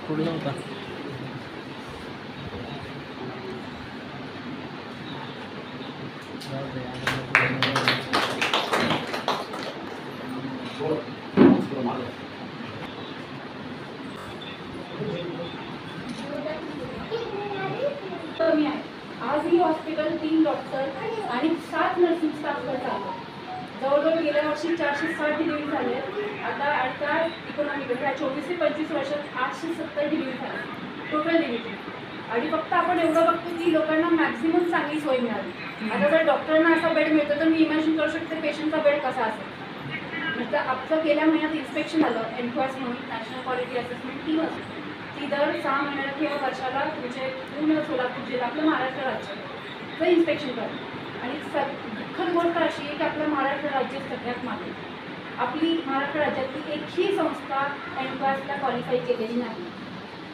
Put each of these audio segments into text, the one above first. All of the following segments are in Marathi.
पुढे नव्हता आज ही हॉस्पिटल 3 डॉक्टर आणि 7 नर्सिंग स्टाफवर चालतो. जवळजवळ गेल्या वर्षी 460 डिलिव्हरी झाले. आता आता इकॉनॉमिकल या 24 ते 25 वर्षात 870 डिलिव्हरी झाल्या टोटल डिलिव्हरी. आणि फक्त आपण एवढं बघतो की लोकांना मॅक्झिमम चांगली सोय मिळाली. आता जर डॉक्टरांना असा बेड मिळतो तर मी इमॅजिन करू शकते पेशंटचा बेड कसा असेल. म्हणजे आपलं गेल्या महिन्यात इन्स्पेक्शन झालं एनक्वायस म्हणून नॅशनल क्वालिटी असेसमेंट टीम असते. ती दर 6 महिन्याला किंवा वर्षाला तुमचे पूर्ण सोलापूर जिल्हा आपलं महाराष्ट्र राज्याचं इन्स्पेक्शन करतं. आणि दुःखद गोष्ट अशी आहे की आपलं महाराष्ट्र राज्य सगळ्यात मागे. आपली महाराष्ट्र राज्यातली एकही संस्था एनक्वायसला क्वालिफाय केलेली नाही.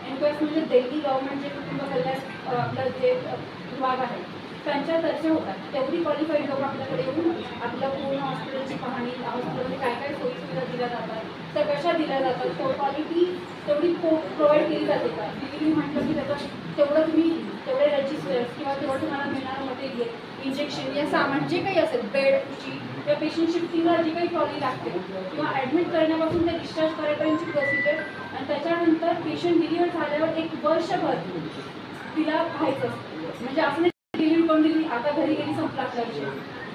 एनक्वायस म्हणजे दिल्ली गव्हर्नमेंट जे कुटुंब कल्याण आपलं जे विभाग आहे त्यांच्यातर्फे होतात. तेवढी क्वालिफाईड लोक आपल्याकडे येऊन आपल्या पूर्ण हॉस्पिटलची पाहणी, हॉस्पिटलमध्ये काय काय सोयीसुविधा दिल्या जातात, त्या कशा दिल्या जातात, तो क्वालिटी तेवढी प्रोव्हाइड केली जाते का. डिलिव्हरी म्हटलं की त्याचं तेवढं तुम्ही तेवढे रजिस्टर्स किंवा तेवढं तुम्हाला मिळणारं मटेरियल, इंजेक्शन या सामान जे काही असेल, बेडची या पेशंट शिफ्टिंगला जी काही ट्रॉली लागते किंवा ॲडमिट करण्यापासून ते डिस्चार्ज करायपर्यंतची प्रोसिजर आणि त्याच्यानंतर पेशंट डिलिव्हर झाल्यावर 1 वर्षभर तिला पाहायचं असतं. म्हणजे असं डिलिव्हरी करून दिली आता घरी गेली संपला विषय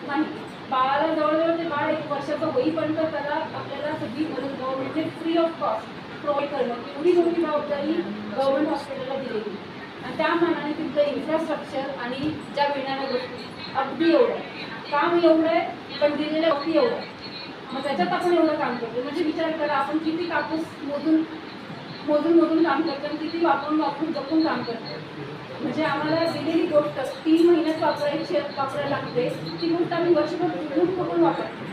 नाही. बाळाला जवळजवळ ते बाळ 1 वर्षाचं होईपर्यंत त्याला आपल्याला सगळी मदत गव्हर्नमेंटने फ्री ऑफ कॉस्ट प्रोव्हाइड करणं एवढी मोठी जबाबदारी गव्हर्नमेंट हॉस्पिटलला दिलेली. आणि त्या मानाने तुमचं इन्फ्रास्ट्रक्चर आणि ज्या मिळणाऱ्या गोष्टी अगदी एवढं आहे. काम एवढं आहे पण दिलेल्या गोष्टी एवढं आहे. मग त्याच्यात आपण एवढं काम करतो. म्हणजे विचार करा आपण किती कापूस मोजून काम करतो आणि किती वापरून जपून काम करतो. म्हणजे आम्हाला दिलेली गोष्ट 3 महिन्यात वापरायला लागते ती गोष्ट आम्ही वर्षभर कुठून वापरतो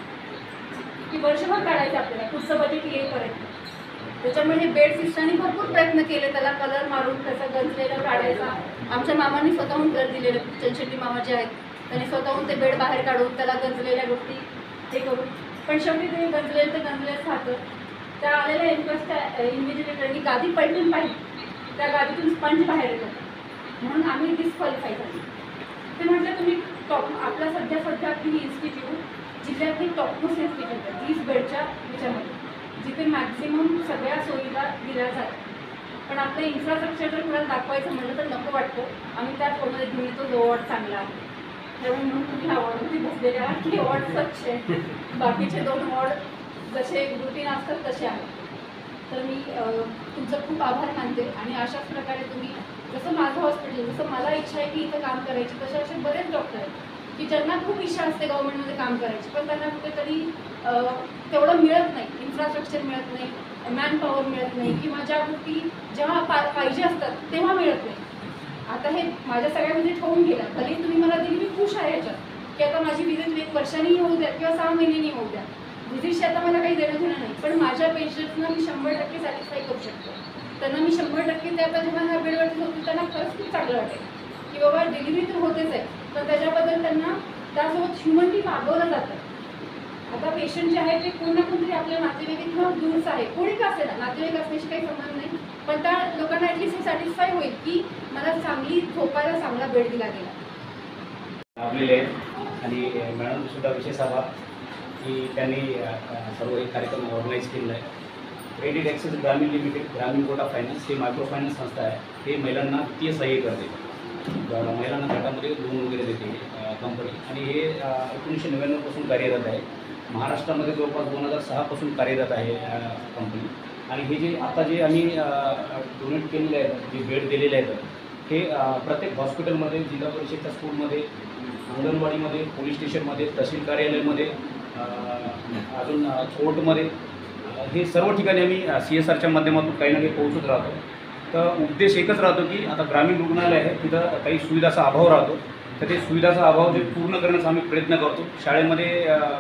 की वर्षभर काढायचं आपल्याला पुढचं बजेट येईपर्यंत. त्याच्यामुळे बेड सिस्टरनी भरपूर प्रयत्न केले त्याला कलर मारून त्याचा गंजलेलं काढायचा. आमच्या मामांनी स्वतःहून कर दिलेलं, चंचली मामा जे आहेत त्यांनी स्वतःहून ते बेड बाहेर काढून त्याला गंजलेल्या गोष्टी हे करून. पण शेवटी ते गंजलेलं तर गंजलेच राहतं. त्या आलेल्या इन्व्हिजिलेटरनी गादी पलटून पाहिली, त्या गादीतून स्पंज बाहेर येतो म्हणून आम्ही डिस्क्वालिफाय झाली. ते म्हटलं तुम्ही आपला सध्या आपली इन्स्टिट्यूट जिल्ह्यातली टॉपमोस्ट इन्स्टिट्यूट आहे 30 बेडच्या ह्याच्यामध्ये जिथे मॅक्झिमम सगळ्या सुविधा दिल्या जातात. पण आपलं इन्फ्रास्ट्रक्चर जर कुणाला दाखवायचं म्हटलं तर नको वाटतं. आम्ही त्या फोनमध्ये घेऊन येतो जो वॉर्ड चांगला आहे त्यामुळे म्हणून तुम्ही ह्या वॉर्डमध्ये बसलेले आहात की वॉर्ड स्वच्छ आहे. बाकीचे 2 वॉर्ड जसे रुटीन असतात तसे आहेत. तर मी तुमचं खूप आभार मानते. आणि अशाच प्रकारे तुम्ही जसं माझं हॉस्पिटल जसं मला इच्छा आहे की इथं काम करायची तसे असे बरेच डॉक्टर आहेत की ज्यांना खूप इच्छा असते गव्हर्नमेंटमध्ये काम करायची पण त्यांना कुठेतरी तेवढं मिळत नाही. इन्फ्रास्ट्रक्चर मिळत नाही, मॅन पॉवर मिळत नाही किंवा ज्या गोष्टी जेव्हा पाहिजे असतात तेव्हा मिळत नाही. आता हे माझ्या सगळ्या विजिट होऊन गेल्या. भले तुम्ही मला दिली मी खुश आहे याच्यात की आता माझी विजिट 1 वर्षांनी होऊ द्या किंवा 6 महिन्यांनी होऊ द्या. विजिटशी आता मला काही देणं घेणं नाही. पण माझ्या पेशंट्सना मी 100% सॅटिस्फाय करू शकतो. त्यांना मी 100% ते आता जेव्हा ह्या बेडवरती होती त्यांना खरंच खूप चांगलं वाटेल की बाबा डिलिव्हरी तर होतेच आहे पण त्याच्याबद्दल त्यांना त्यासोबत ह्युमनली वागवलं जातं. आता पेशंट जे आहे ते कोण ना कोणतरी आपल्या नातेवाईक किंवा दूरच आहे, कोणी का असेल नातेवाईक असण्याशी काही संबंध नाही. पण त्या लोकांना ॲटलिस्ट हे सॅटिस्फाय होईल की मला चांगली झोपायला चांगला बेड दिला गेला. आपलेले आणि मॅडम सुद्धा विशेष आभार की त्यांनी सर्व एक कार्यक्रम ऑर्गनाईज केलेला आहे. क्रेडिट ॲक्सेस ग्रामीण लिमिटेड, ग्रामीण कोटा फायनान्स ही मायक्रो फायनान्स संस्था आहे. हे महिलांना वित्तीय सहाय्य करते, महिलांना गटामध्ये लोन वगैरे देते कंपनी. आणि हे 1999 पासून कार्यरत आहे. महाराष्ट्रामध्ये जवळपास 2006 पासून कार्यरत आहे कंपनी. आणि हे जे आता जे आम्ही डोनेट केलेले आहेत, जे बेड दिलेले आहेत हे प्रत्येक हॉस्पिटलमध्ये, जिल्हा परिषदच्या स्कूलमध्ये, अंगणवाडीमध्ये, पोलीस स्टेशनमध्ये, तहसील कार्यालयामध्ये, अजून कोर्टमध्ये, हे सर्व ठिकाणी आम्ही CSRच्या माध्यमातून काही ना काही पोहोचत राहतो. तर उद्देश एकच राहतो की आता ग्रामीण रुग्णालय आहे तिथं काही सुविधाचा अभाव राहतो. तर ते सुविधाचा अभाव जे पूर्ण करण्याचा आम्ही प्रयत्न करतो. शाळेमध्ये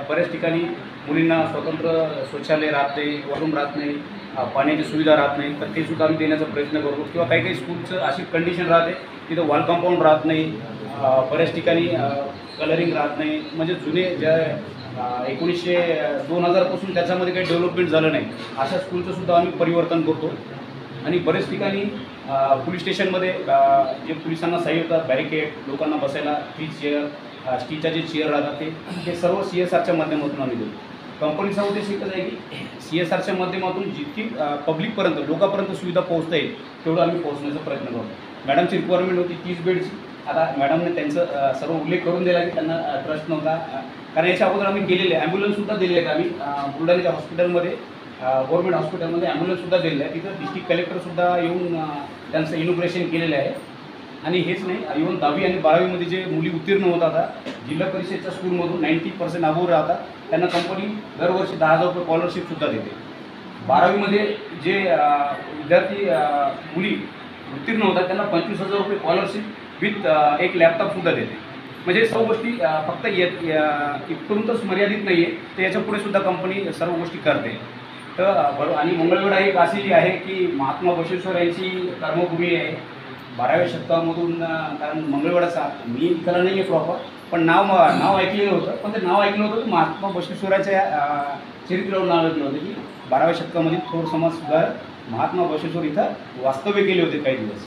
बऱ्याच ठिकाणी मुलींना स्वतंत्र शौचालय राहत नाही, वॉशरूम राहत नाही, पाण्याची सुविधा राहत नाही, तर ते सुद्धा आम्ही देण्याचा प्रयत्न करतो. किंवा काही काही स्कूलचं अशी कंडिशन राहते तिथं वॉल कंपाऊंड राहत नाही, बऱ्याच ठिकाणी कलरिंग राहत नाही. म्हणजे जुने ज्या 2000 पासून त्याच्यामध्ये काही डेव्हलपमेंट झालं नाही अशा स्कूलचं सुद्धा आम्ही परिवर्तन करतो. आणि बरेच ठिकाणी पोलीस स्टेशनमध्ये जे पोलिसांना सहाय्य होतात, बॅरिकेड, लोकांना बसायला 3 चेअर, स्टीलच्या जे चेअर राहतात ते सर्व CSRच्या माध्यमातून आम्ही देतो. कंपनीचा उद्देश एकच आहे की CSRच्या माध्यमातून जितकी पब्लिकपर्यंत, लोकांपर्यंत सुविधा पोहोचता येईल तेवढं आम्ही पोहोचण्याचा प्रयत्न करतो. मॅडमची रिक्वायरमेंट होती 30 बेडची. आता मॅडमने त्यांचं सर्व उल्लेख करून दिला की त्यांना ट्रस्ट नव्हता, कारण याच्या अगोदर आम्ही केलेले ॲम्ब्युलन्ससुद्धा दिलेले आहेत. आम्ही बुलढाण्याच्या हॉस्पिटलमध्ये, गव्हर्नमेंट हॉस्पिटलमध्ये ॲम्ब्युलन्ससुद्धा दिलेलं आहे. तिथं डिस्ट्रिक्ट कलेक्टरसुद्धा येऊन त्यांचं इनॉग्रेशन केलेलं आहे. आणि हेच नाही, इव्हन 10वी आणि 12वीमध्ये जे मुली उत्तीर्ण होतात आता जिल्हा परिषदच्या स्कूलमधून 90% अबोव्ह राहतात, त्यांना कंपनी दरवर्षी 10,000 रुपये स्कॉलरशिपसुद्धा देते. 12वीमध्ये जे विद्यार्थी मुली उत्तीर्ण होतात त्यांना 25,000 रुपये स्कॉलरशिप विथ एक लॅपटॉपसुद्धा देते. म्हणजे सर्व गोष्टी फक्त इथपर्यंतच मर्यादित नाही आहे, तर याच्या पुढे सुद्धा कंपनी सर्व गोष्टी करते. तर बरोबर. आणि मंगळवेढा एक अशी आहे की महात्मा बसवेश्वर यांची कर्मभूमी आहे 12व्या शतकामधून. कारण मंगळवेढाचा मी इथला नाही आहे प्रॉपर, पण नाव ऐकलेलं होतं. पण ते नाव ऐकलं होतं की महात्मा बसवेश्वराच्या चरित्रावर नाव ऐकलं होतं की 12व्या शतकामध्ये थोर समाज सुधारक महात्मा बसवेश्वर इथं वास्तव्य केले होते काही दिवस.